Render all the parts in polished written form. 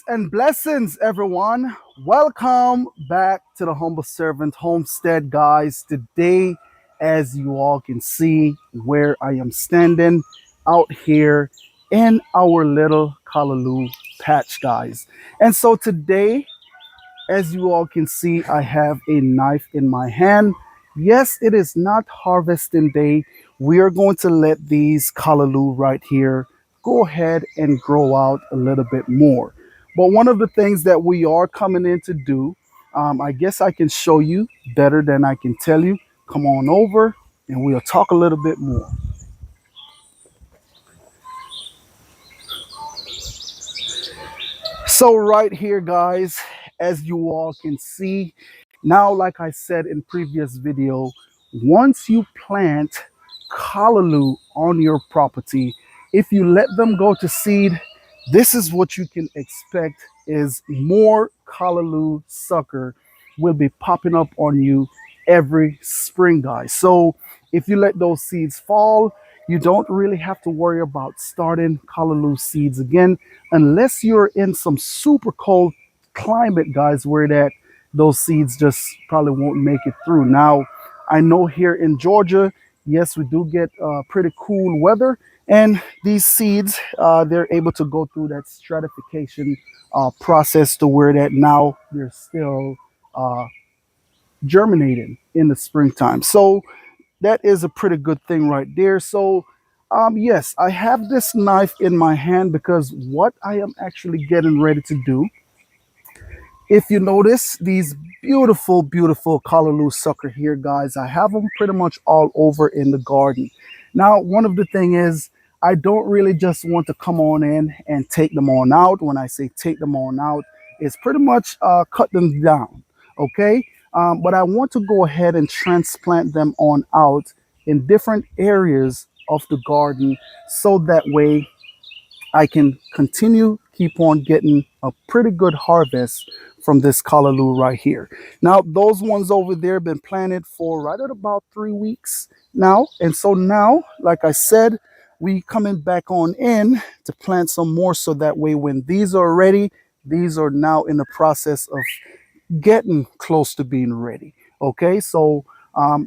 and blessings, everyone. Welcome back to the Humble Servant Homestead, guys. Today, as you all can see, where I am standing out here in our little Callaloo patch, guys. And so today, as you all can see, I have a knife in my hand. Yes, it is not harvesting day. We are going to let these Callaloo right here go ahead and grow out a little bit more. But one of the things that we are coming in to do, I guess I can show you better than I can tell you. Come on over and we'll talk a little bit more. So right here, guys, as you all can see, now, like I said in previous video, once you plant callaloo on your property, if you let them go to seed, this is what you can expect is more callaloo sucker will be popping up on you every spring, guys. So if you let those seeds fall, you don't really have to worry about starting callaloo seeds again unless you're in some super cold climate, guys, where that those seeds just probably won't make it through. Now, I know here in Georgia, yes, we do get pretty cool weather, and these seeds, they're able to go through that stratification process to where that now they're still germinating in the springtime. So that is a pretty good thing right there. So yes, I have this knife in my hand because what I am actually getting ready to do, if you notice these beautiful callaloo sucker here, guys, I have them pretty much all over in the garden. Now, one of the thing is, I don't really just want to come on in and take them on out. When I say take them on out, it's pretty much cut them down, okay? But I want to go ahead and transplant them on out in different areas of the garden so that way I can continue keep on getting a pretty good harvest from this callaloo right here. Now, those ones over there been planted for right at about 3 weeks now. And so now, like I said, we coming back on in to plant some more so that way when these are ready, these are now in the process of getting close to being ready. Okay, so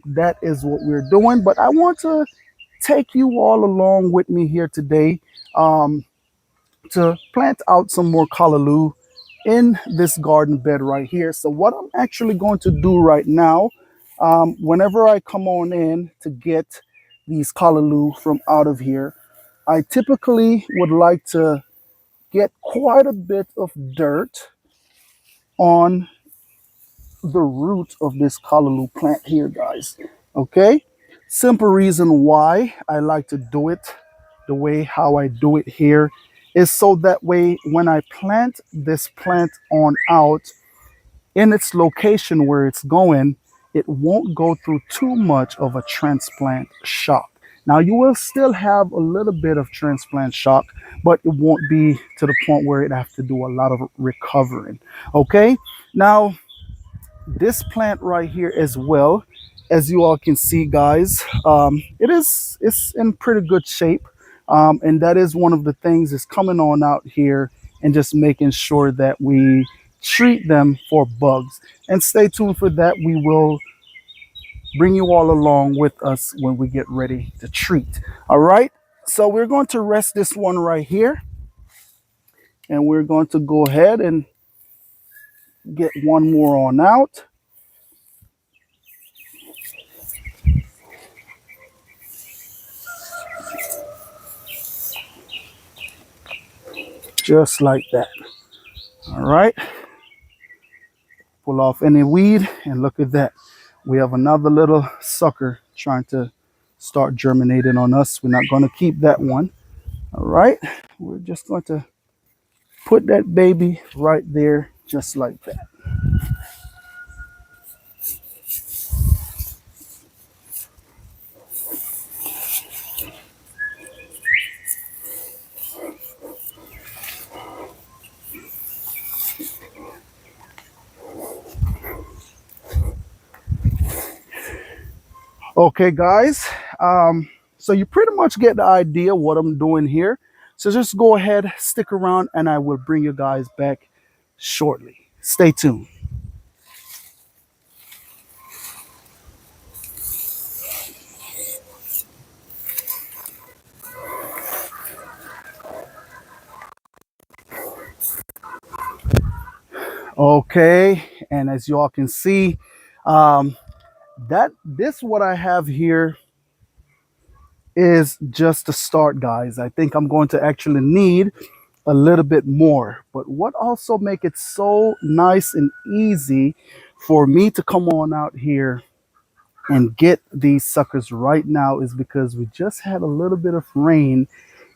that is what we're doing. But I want to take you all along with me here today. To plant out some more callaloo in this garden bed right here. So what I'm actually going to do right now, whenever I come on in to get these callaloo from out of here, I typically would like to get quite a bit of dirt on the root of this callaloo plant here, guys. Okay, simple reason why I like to do it the way how I do it here is so that way when I plant this plant on out in its location where it's going, it won't go through too much of a transplant shock. Now, you will still have a little bit of transplant shock, but it won't be to the point where it have to do a lot of recovering. Okay, now this plant right here as well, as you all can see, guys, it's in pretty good shape, and that is one of the things is coming on out here and just making sure that we treat them for bugs. And stay tuned for that. We will bring you all along with us when we get ready to treat. All right, so we're going to rest this one right here, and we're going to go ahead and get one more on out. Just like that. All right, pull off any weed, and look at that, we have another little sucker trying to start germinating on us. We're not going to keep that one. All right, we're just going to put that baby right there just like that. Okay, guys, so you pretty much get the idea what I'm doing here. So just go ahead, stick around, and I will bring you guys back shortly. Stay tuned. Okay, and as you all can see, um, that this what I have here is just a start, guys. I think I'm going to actually need a little bit more. But what also make it so nice and easy for me to come on out here and get these suckers right now is because we just had a little bit of rain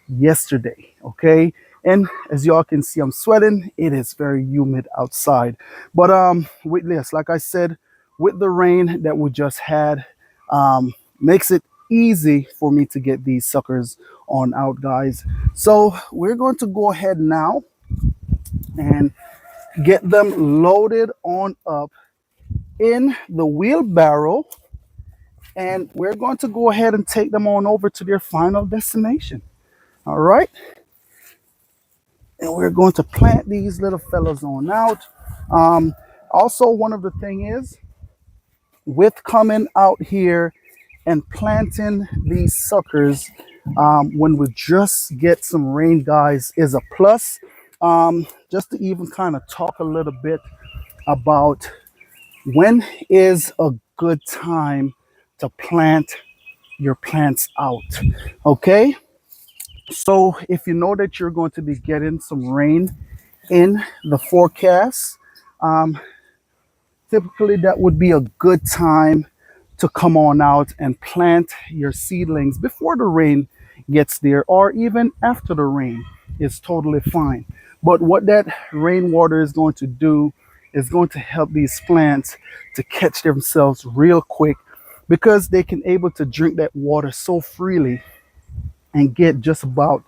yesterday. Okay, and as y'all can see, I'm sweating. It is very humid outside, but with this, like I said, with the rain that we just had, makes it easy for me to get these suckers on out, guys. So we're going to go ahead now and get them loaded on up in the wheelbarrow, and we're going to go ahead and take them on over to their final destination. All right, and we're going to plant these little fellas on out. Um, Also, one of the thing is with coming out here and planting these suckers when we just get some rain, guys, is a plus. Just to even kind of talk a little bit about when is a good time to plant your plants out. Okay, so if you know that you're going to be getting some rain in the forecast, um, typically that would be a good time to come on out and plant your seedlings before the rain gets there, or even after the rain is totally fine. But what that rainwater is going to do is going to help these plants to catch themselves real quick, because they can able to drink that water so freely and get just about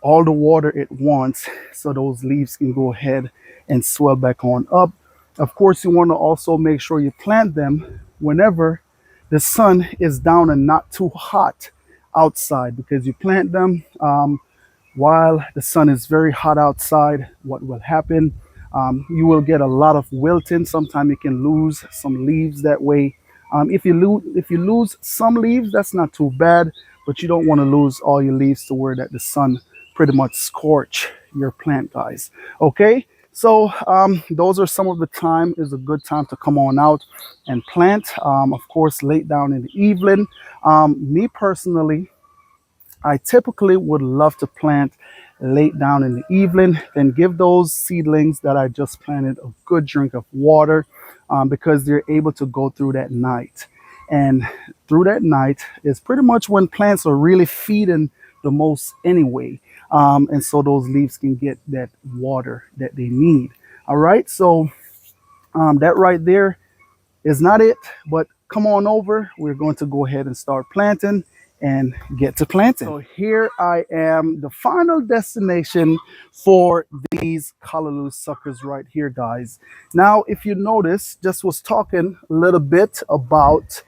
all the water it wants, so those leaves can go ahead and swell back on up. Of course, you want to also make sure you plant them whenever the sun is down and not too hot outside, because you plant them while the sun is very hot outside. What will happen, you will get a lot of wilting. Sometimes you can lose some leaves that way. If you lose some leaves, that's not too bad, but you don't want to lose all your leaves to where that the sun pretty much scorch your plant, guys. Okay, so those are some of the time is a good time to come on out and plant. Of course, late down in the evening. Me personally, I typically would love to plant late down in the evening, then give those seedlings that I just planted a good drink of water, because they're able to go through that night. And through that night is pretty much when plants are really feeding the most anyway. And so those leaves can get that water that they need. All right, so that right there is not it, but come on over. We're going to go ahead and start planting and get to planting. So here I am, the final destination for these Callaloo suckers right here, guys. Now, if you notice, just was talking a little bit about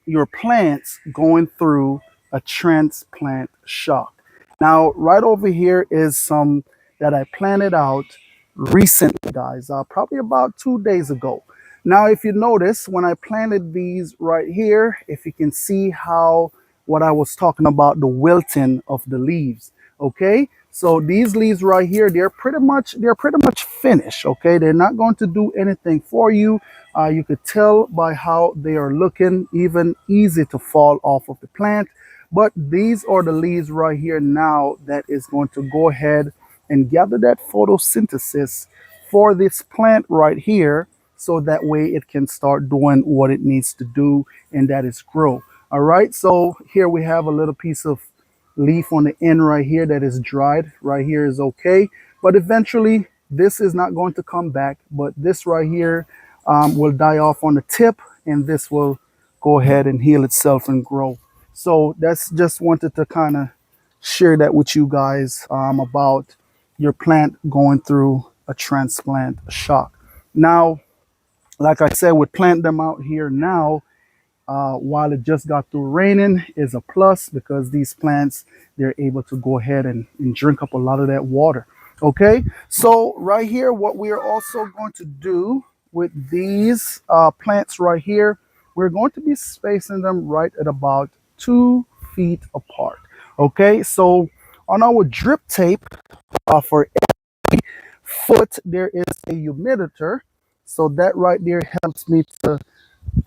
your plants going through a transplant shock. Now, right over here is some that I planted out recently, guys, probably about 2 days ago. Now, if you notice, when I planted these right here, if you can see how what I was talking about, the wilting of the leaves. Okay, so these leaves right here, they're pretty much finished. Okay, they're not going to do anything for you. You could tell by how they are looking, even easy to fall off of the plant. But these are the leaves right here now that is going to go ahead and gather that photosynthesis for this plant right here, so that way it can start doing what it needs to do, and that is grow. All right, so here we have a little piece of leaf on the end right here that is dried. Right here is okay, but eventually this is not going to come back, but this right here will die off on the tip, and this will go ahead and heal itself and grow. So that's just wanted to kind of share that with you guys about your plant going through a transplant shock. Now, like I said, we plant them out here now. while it just got through raining is a plus because these plants, they're able to go ahead and drink up a lot of that water. Okay, so right here, what we are also going to do with these plants right here, we're going to be spacing them right at about 2 feet apart. Okay, so on our drip tape, for foot, there is a humiditor. So that right there helps me to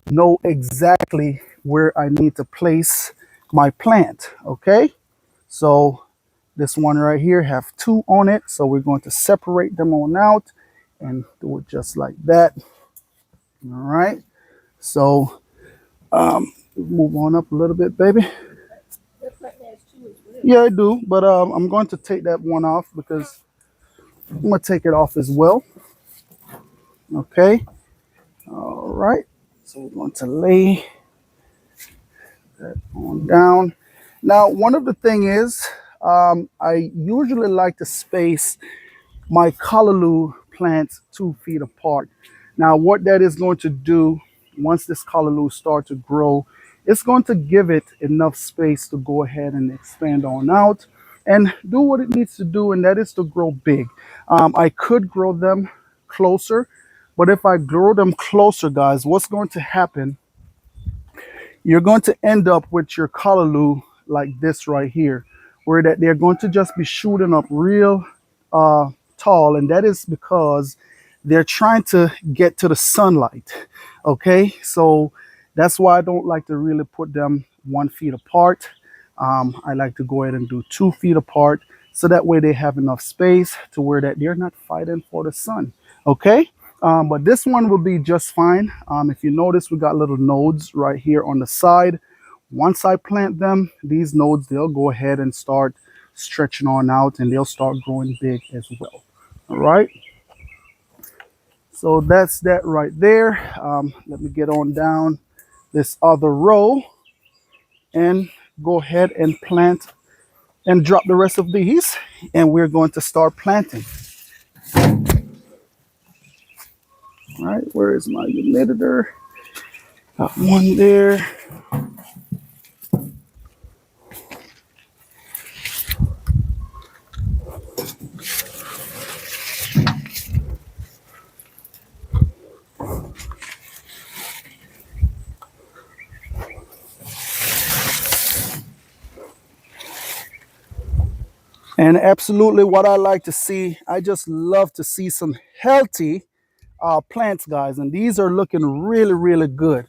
know exactly where I need to place my plant. Okay, so this one right here have 2 on it. So we're going to separate them on out and do it just like that. All right, so move on up a little bit, baby. Yeah, I do, but I'm going to take that one off because I'm going to take it off as well. Okay, all right, so we're going to lay that on down. Now, one of the thing is, I usually like to space my Callaloo plants 2 feet apart. Now, what that is going to do, once this Callaloo starts to grow, it's going to give it enough space to go ahead and expand on out and do what it needs to do, and that is to grow big. I could grow them closer, but if I grow them closer, guys, what's going to happen, you're going to end up with your Callaloo like this right here, where that they're going to just be shooting up real tall, and that is because they're trying to get to the sunlight. Okay, so that's why I don't like to really put them 1 feet apart. I like to go ahead and do 2 feet apart, so that way they have enough space to where that they're not fighting for the sun. Okay, but this one will be just fine. If you notice, we got little nodes right here on the side. Once I plant them, these nodes, they'll go ahead and start stretching on out and they'll start growing big as well. All right, so that's that right there. Let me get on down this other row and go ahead and plant and drop the rest of these, and we're going to start planting. All right, where is my humiditor? Got one there. And absolutely what I like to see, I just love to see some healthy plants, guys. And these are looking really, really good.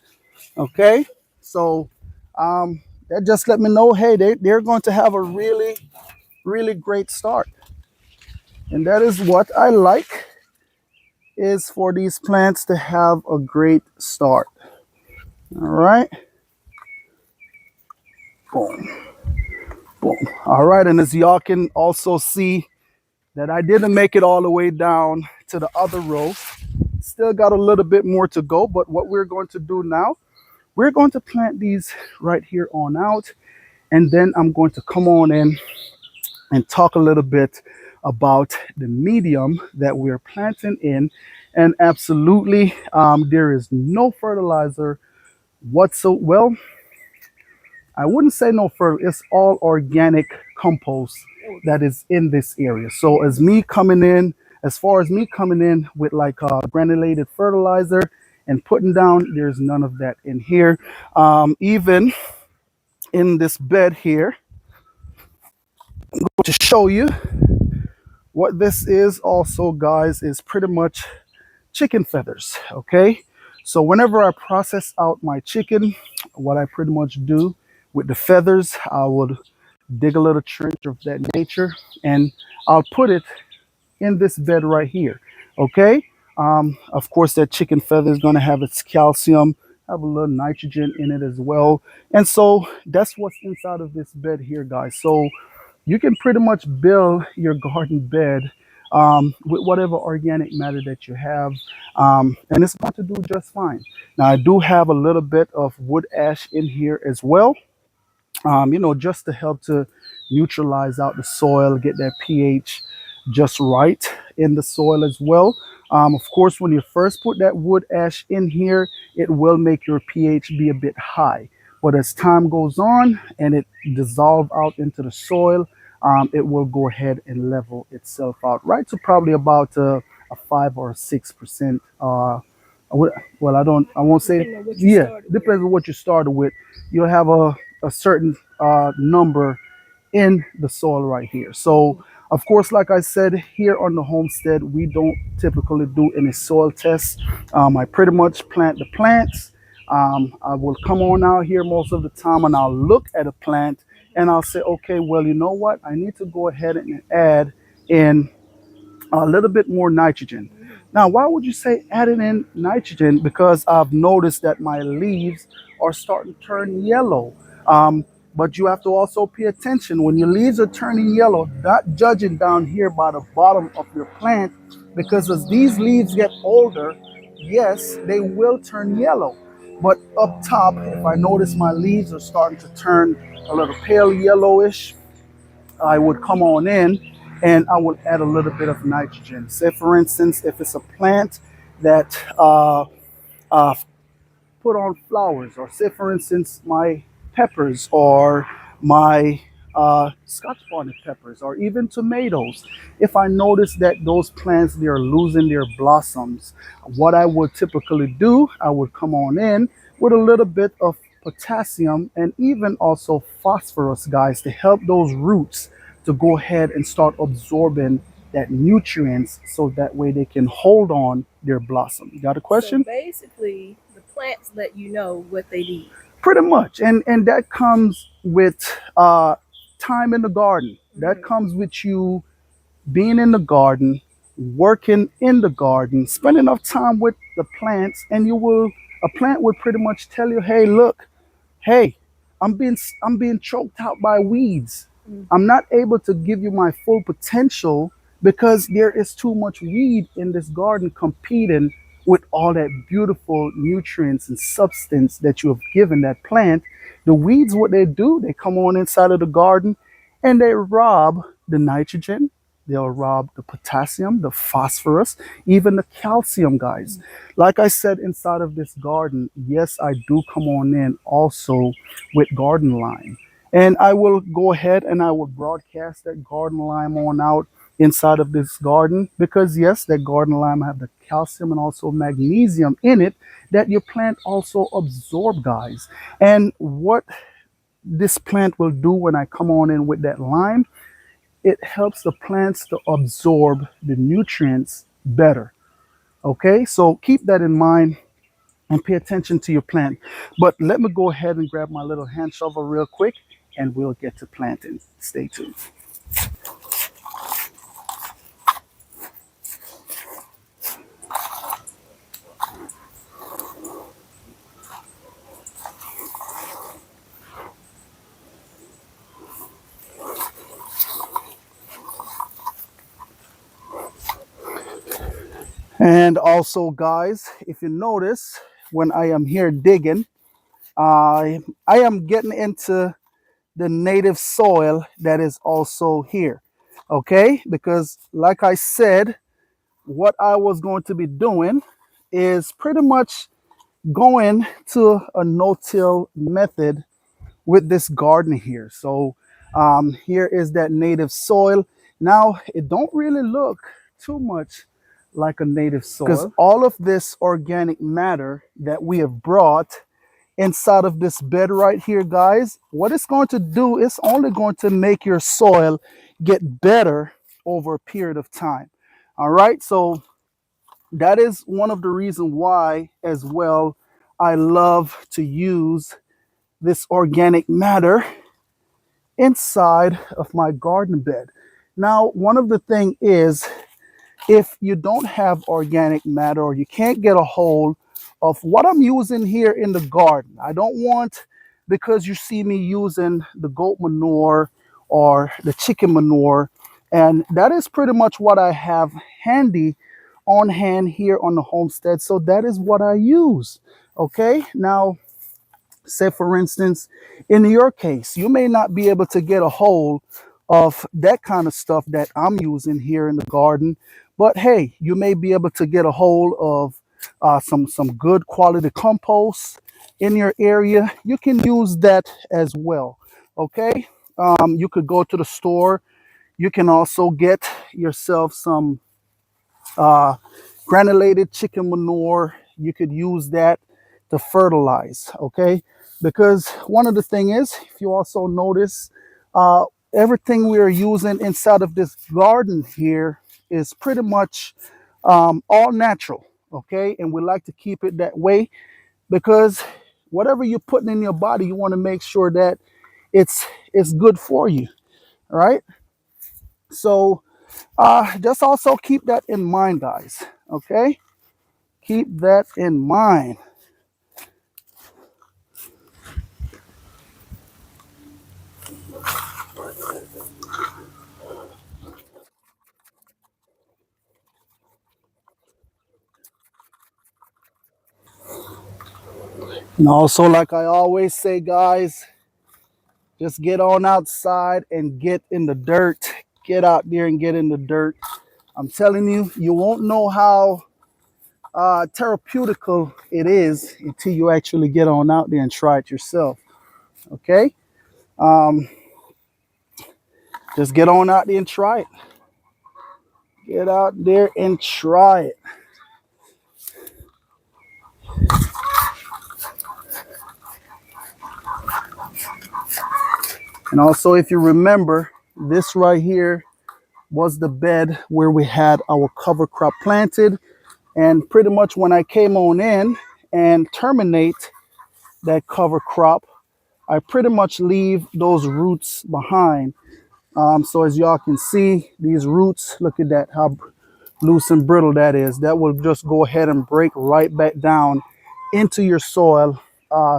Okay, so that just let me know, hey, they're going to have a really, really great start. And that is what I like, is for these plants to have a great start. All right, boom, boom. All right, and as y'all can also see that I didn't make it all the way down to the other row. Still got a little bit more to go, but what we're going to do now, we're going to plant these right here on out, and then I'm going to come on in and talk a little bit about the medium that we're planting in. And absolutely, there is no fertilizer whatsoever. Well, I wouldn't say no fertilizer. It's all organic compost that is in this area. So as far as me coming in with like granulated fertilizer and putting down, there's none of that in here. Even in this bed here, I'm going to show you what this is also, guys, is pretty much chicken feathers. Okay, so whenever I process out my chicken, what I pretty much do with the feathers, I would dig a little trench of that nature and I'll put it in this bed right here. Okay, of course that chicken feather is going to have its calcium, have a little nitrogen in it as well, and so that's what's inside of this bed here, guys. So you can pretty much build your garden bed with whatever organic matter that you have, and it's going to do just fine. Now I do have a little bit of wood ash in here as well, just to help to neutralize out the soil, get that pH just right in the soil as well. Of course, when you first put that wood ash in here, it will make your pH be a bit high. But as time goes on and it dissolve out into the soil, it will go ahead and level itself out, right? So probably about a 5 or 6%. Well, I won't say, Depending on what you yeah, started with. depends on what you started with. You'll have a certain number in the soil right here. So, of course, like I said, here on the homestead, we don't typically do any soil tests. I pretty much plant the plants. I will come on out here most of the time and I'll look at a plant and I'll say, okay, well, you know what? I need to go ahead and add in a little bit more nitrogen. Now, why would you say adding in nitrogen? Because I've noticed that my leaves are starting to turn yellow. But you have to also pay attention when your leaves are turning yellow, not judging down here by the bottom of your plant, because as these leaves get older, yes, they will turn yellow. But up top, if I notice my leaves are starting to turn a little pale yellowish, I would come on in and I would add a little bit of nitrogen. Say, for instance, if it's a plant that uh, put on flowers, or say, for instance, my peppers or my Scotch bonnet peppers or even tomatoes, if I notice that those plants, they are losing their blossoms, what I would typically do, I would come on in with a little bit of potassium and even also phosphorus, guys, to help those roots to go ahead and start absorbing that nutrients so that way they can hold on their blossom. You got a So question? basically, the plants let you know what they need. Pretty much, and that comes with time in the garden. That comes with you being in the garden, working in the garden, spend enough time with the plants, and you will, a plant will pretty much tell you, hey, look, hey, I'm being choked out by weeds. I'm not able to give you my full potential because there is too much weed in this garden competing with all that beautiful nutrients and substance that you have given that plant. The weeds, what they do, they come on inside of the garden and they rob the nitrogen, they'll rob the potassium, the phosphorus, even the calcium, guys. Like I said, inside of this garden, yes, I do come on in also with garden lime. And I will go ahead and I will broadcast that garden lime on out inside of this garden because yes, that garden lime have the calcium and also magnesium in it that your plant also absorb, guys. And what this plant will do when I come on in with that lime, it helps the plants to absorb the nutrients better. Okay, so keep that in mind and pay attention to your plant. But let me go ahead and grab my little hand shovel real quick and we'll get to planting. Stay tuned. And also, guys, if you notice, when I am here digging, I am getting into the native soil that is also here. Okay, because like I said, what I was going to be doing is pretty much going to a no-till method with this garden here. So here is that native soil. Now it don't really look too much like a native soil because all of this organic matter that we have brought inside of this bed right here, guys, what it's going to do is only going to make your soil get better over a period of time. All right, so that is one of the reasons why as well I love to use this organic matter inside of my garden bed. Now, one of the thing is if you don't have organic matter or you can't get a hold of what I'm using here in the garden, I don't want, because you see me using the goat manure or the chicken manure, and that is pretty much what I have handy on hand here on the homestead. So that is what I use. Okay, now say for instance, in your case, you may not be able to get a hold of that kind of stuff that I'm using here in the garden. But hey, you may be able to get a hold of some good quality compost in your area. You can use that as well. Okay, you could go to the store. You can also get yourself some uh, granulated chicken manure. You could use that to fertilize. Okay, because one of the thing is, if you also notice, uh, everything we are using inside of this garden here is pretty much all natural. Okay, and we like to keep it that way because whatever you're putting in your body, you want to make sure that it's good for you. Right. So just also keep that in mind, guys. Okay, keep that in mind. And also, like I always say, guys, just get on outside and get in the dirt. Get out there and get in the dirt. I'm telling you, you won't know how therapeutical it is until you actually get on out there and try it yourself. Okay, just get on out there and try it. Get out there and try it. And also, if you remember, this right here was the bed where we had our cover crop planted. And pretty much when I came on in and terminate that cover crop, I pretty much leave those roots behind. So as y'all can see, these roots, look at that, how loose and brittle that is. That will just go ahead and break right back down into your soil,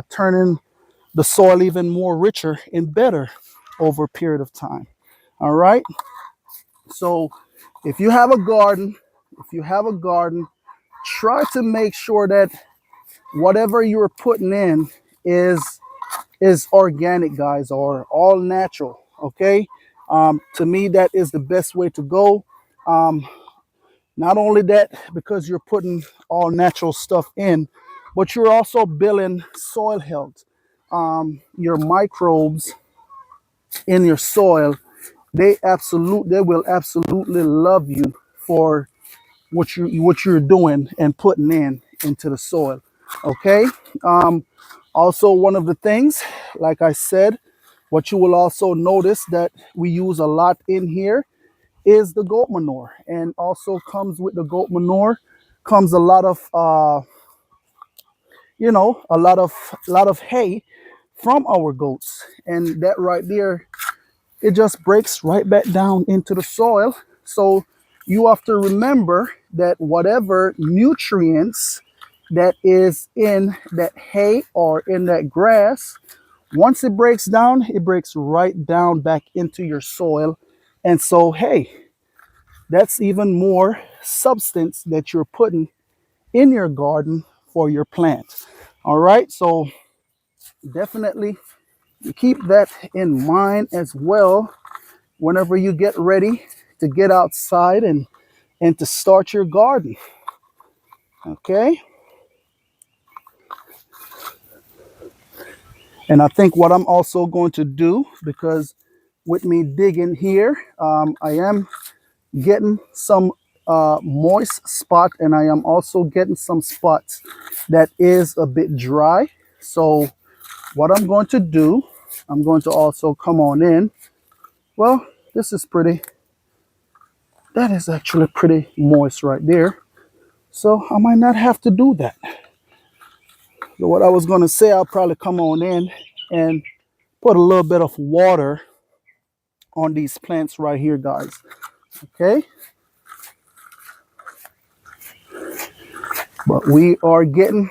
turning the soil even more richer and better over a period of time. All right. So if you have a garden, try to make sure that whatever you're putting in is organic, guys, or all natural. Okay. To me, that is the best way to go. Um, Not only that, because you're putting all natural stuff in, but you're also building soil health. Your microbes in your soil, they will absolutely love you for what you're doing and putting in into the soil. Okay. Also, one of the things, like I said, what you will also notice that we use a lot in here is the goat manure, and also comes with the goat manure comes a lot of a lot of hay from our goats, and that right there, it just breaks right back down into the soil. So you have to remember that whatever nutrients that is in that hay or in that grass, once it breaks down, it breaks right down back into your soil. And so, hey, that's even more substance that you're putting in your garden for your plants. All right, so definitely keep that in mind as well whenever you get ready to get outside and to start your garden. Okay, and I think what I'm also going to do, because with me digging here, I am getting some moist spot, and I am also getting some spots that is a bit dry. So what I'm going to do, I'm going to also come on in. Well, this is pretty, that is actually pretty moist right there. So I might not have to do that. So what I was going to say, I'll probably come on in and put a little bit of water on these plants right here, guys. Okay. But we are getting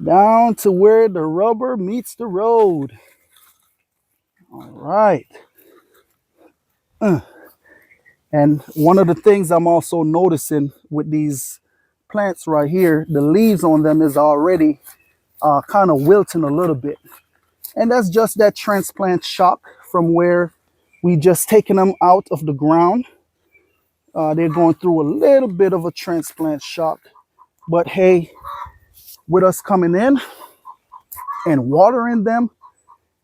down to where the rubber meets the road. All right. And one of the things I'm also noticing with these plants right here, the leaves on them is already kind of wilting a little bit. And that's just that transplant shock from where We just taking them out of the ground. They're going through a little bit of a transplant shock, but hey, with us coming in and watering them,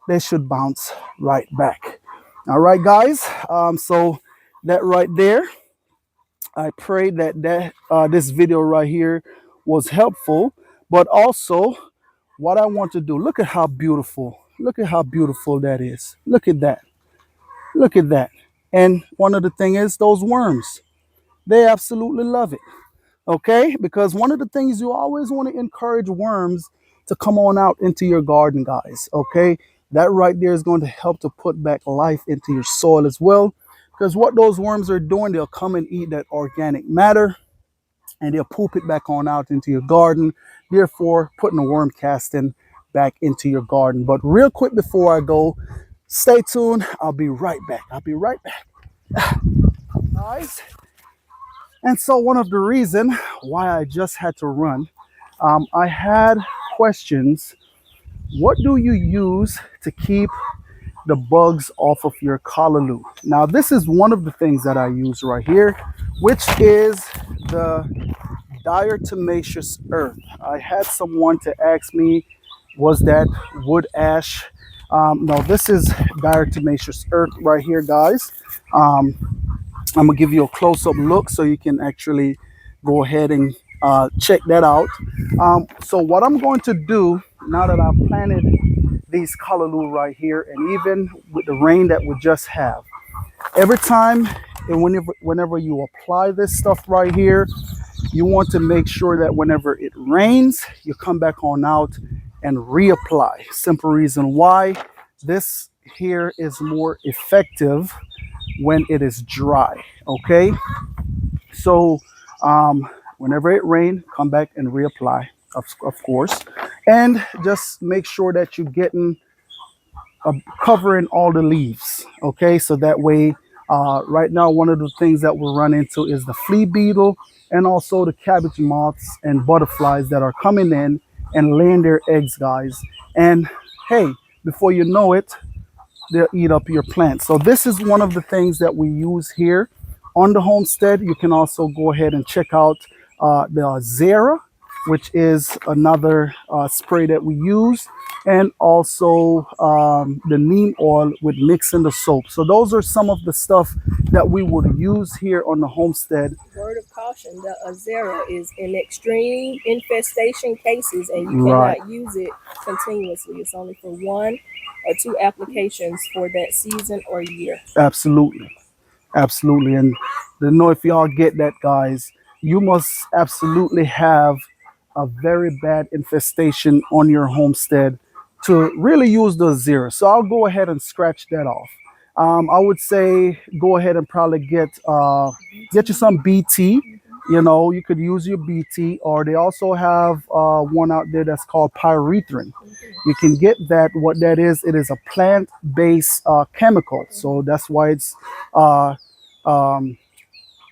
they should bounce right back. All right, guys. So that right there, I pray that this video right here was helpful. But also, what I want to do, look at how beautiful. Look at how beautiful that is. Look at that. Look at that. And one of the thing is those worms. They absolutely love it. Okay, because one of the things you always want to encourage worms to come on out into your garden, guys. Okay, that right there is going to help to put back life into your soil as well, because what those worms are doing, they'll come and eat that organic matter and they'll poop it back on out into your garden, therefore putting the worm casting back into your garden. But real quick before I go, stay tuned. I'll be right back. I'll be right back, guys. And so one of the reasons why I just had to run, I had questions. What do you use to keep the bugs off of your callaloo? Now, this is one of the things that I use right here, which is the diatomaceous earth. I had someone to ask me, was that wood ash? No, this is diatomaceous earth right here, guys. I'm gonna give you a close-up look so you can actually go ahead and check that out. So what I'm going to do now that I've planted these callaloo right here, and even with the rain that we just have, every time and whenever you apply this stuff right here, you want to make sure that whenever it rains, you come back on out and reapply. Simple reason why: this here is more effective when it is dry. Okay, so whenever it rains, come back and reapply, of course, and just make sure that you're getting covering all the leaves. Okay, so that way, right now one of the things that we'll run into is the flea beetle and also the cabbage moths and butterflies that are coming in and laying their eggs, guys. And hey, before you know it, they'll eat up your plants. So this is one of the things that we use here on the homestead. You can also go ahead and check out the Zera, which is another spray that we use, and also the neem oil with mixing the soap. So those are some of the stuff that we would use here on the homestead. Word of caution: the Azera is in extreme infestation cases, and you Right. cannot use it continuously. It's only for 1 or 2 applications for that season or year. Absolutely. Absolutely. And to know if y'all get that, guys, you must absolutely have a very bad infestation on your homestead to really use the Zero. So I'll go ahead and scratch that off. I would say go ahead and probably get you some BT. You know, you could use your BT, or they also have one out there that's called pyrethrin. You can get that. What that is, it is a plant-based chemical. So that's why it's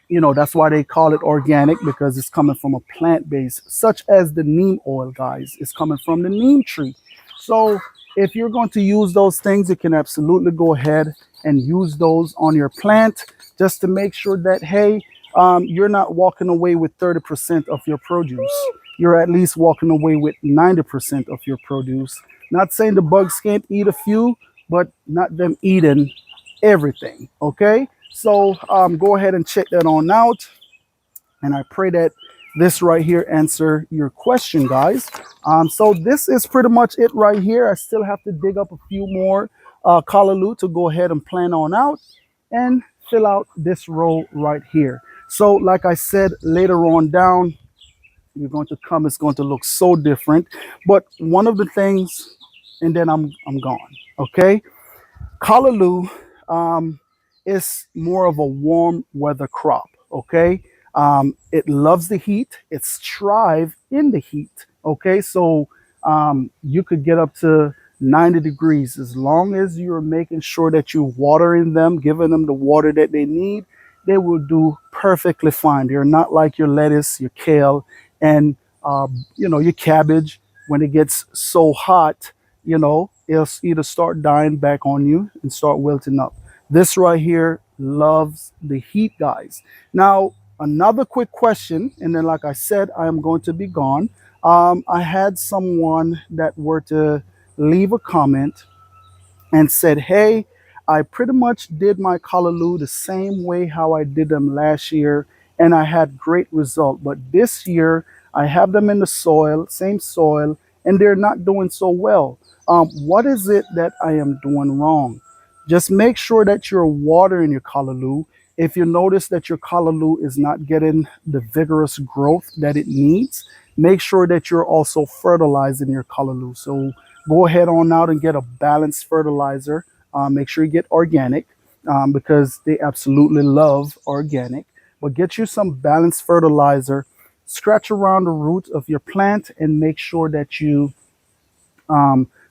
that's why they call it organic, because it's coming from a plant base, such as the neem oil, guys. It's coming from the neem tree. So if you're going to use those things, you can absolutely go ahead and use those on your plant, just to make sure that, hey, you're not walking away with 30% of your produce. You're at least walking away with 90% of your produce. Not saying the bugs can't eat a few, but not them eating everything. Okay, so go ahead and check that on out, and I pray that this right here answer your question, guys. So this is pretty much it right here. I still have to dig up a few more callaloo to go ahead and plant on out and fill out this row right here. So like I said, later on down, you're going to come, it's going to look so different. But one of the things, and then I'm gone. Okay, callaloo is more of a warm weather crop. Okay, it loves the heat. It's thrive in the heat. Okay, so you could get up to 90 degrees as long as you're making sure that you're watering them, giving them the water that they need. They will do perfectly fine. They're not like your lettuce, your kale, and your cabbage. When it gets so hot, it'll either start dying back on you and start wilting up. This right here loves the heat, guys. Now, another quick question, and then like I said, I am going to be gone. I had someone that were to leave a comment and said, hey, I pretty much did my Callaloo the same way how I did them last year, and I had great result. But this year, I have them in the soil, same soil, and they're not doing so well. What is it that I am doing wrong? Just make sure that you're watering your Callaloo. If you notice that your Callaloo is not getting the vigorous growth that it needs, make sure that you're also fertilizing your Callaloo. So go ahead on out and get a balanced fertilizer. Make sure you get organic because they absolutely love organic. But get you some balanced fertilizer. Scratch around the root of your plant and make sure that you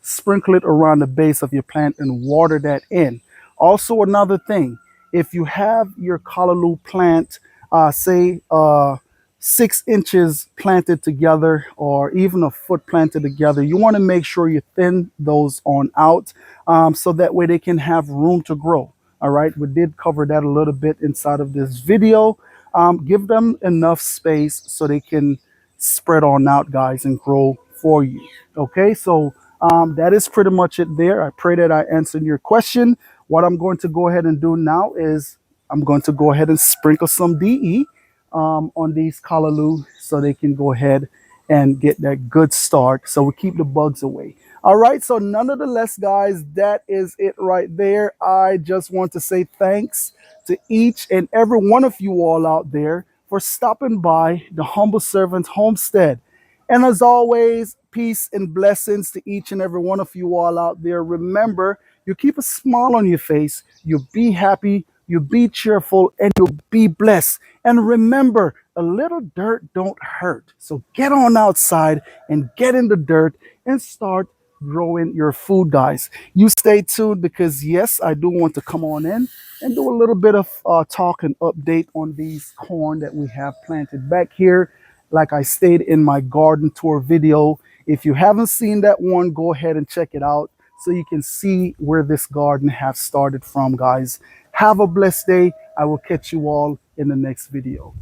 sprinkle it around the base of your plant and water that in. Also, another thing, if you have your Callaloo plant, say 6 inches planted together or even a foot planted together, you want to make sure you thin those on out so that way they can have room to grow. All right, we did cover that a little bit inside of this video. Give them enough space so they can spread on out, guys, and grow for you. Okay, so that is pretty much it there. I pray that I answered your question. What I'm going to go ahead and do now is I'm going to go ahead and sprinkle some DE on these Callaloo so they can go ahead and get that good start so we keep the bugs away. All right, so nonetheless, guys, that is it right there. I just want to say thanks to each and every one of you all out there for stopping by the Humble Servant Homestead. And as always, peace and blessings to each and every one of you all out there. Remember, you keep a smile on your face, you be happy, you be cheerful, and you be blessed. And remember, a little dirt don't hurt. So get on outside and get in the dirt and start growing your food, guys. You stay tuned because yes, I do want to come on in and do a little bit of talk and update on these corn that we have planted back here. Like I stated in my garden tour video, if you haven't seen that one, go ahead and check it out so you can see where this garden has started from, guys. Have a blessed day. I will catch you all in the next video.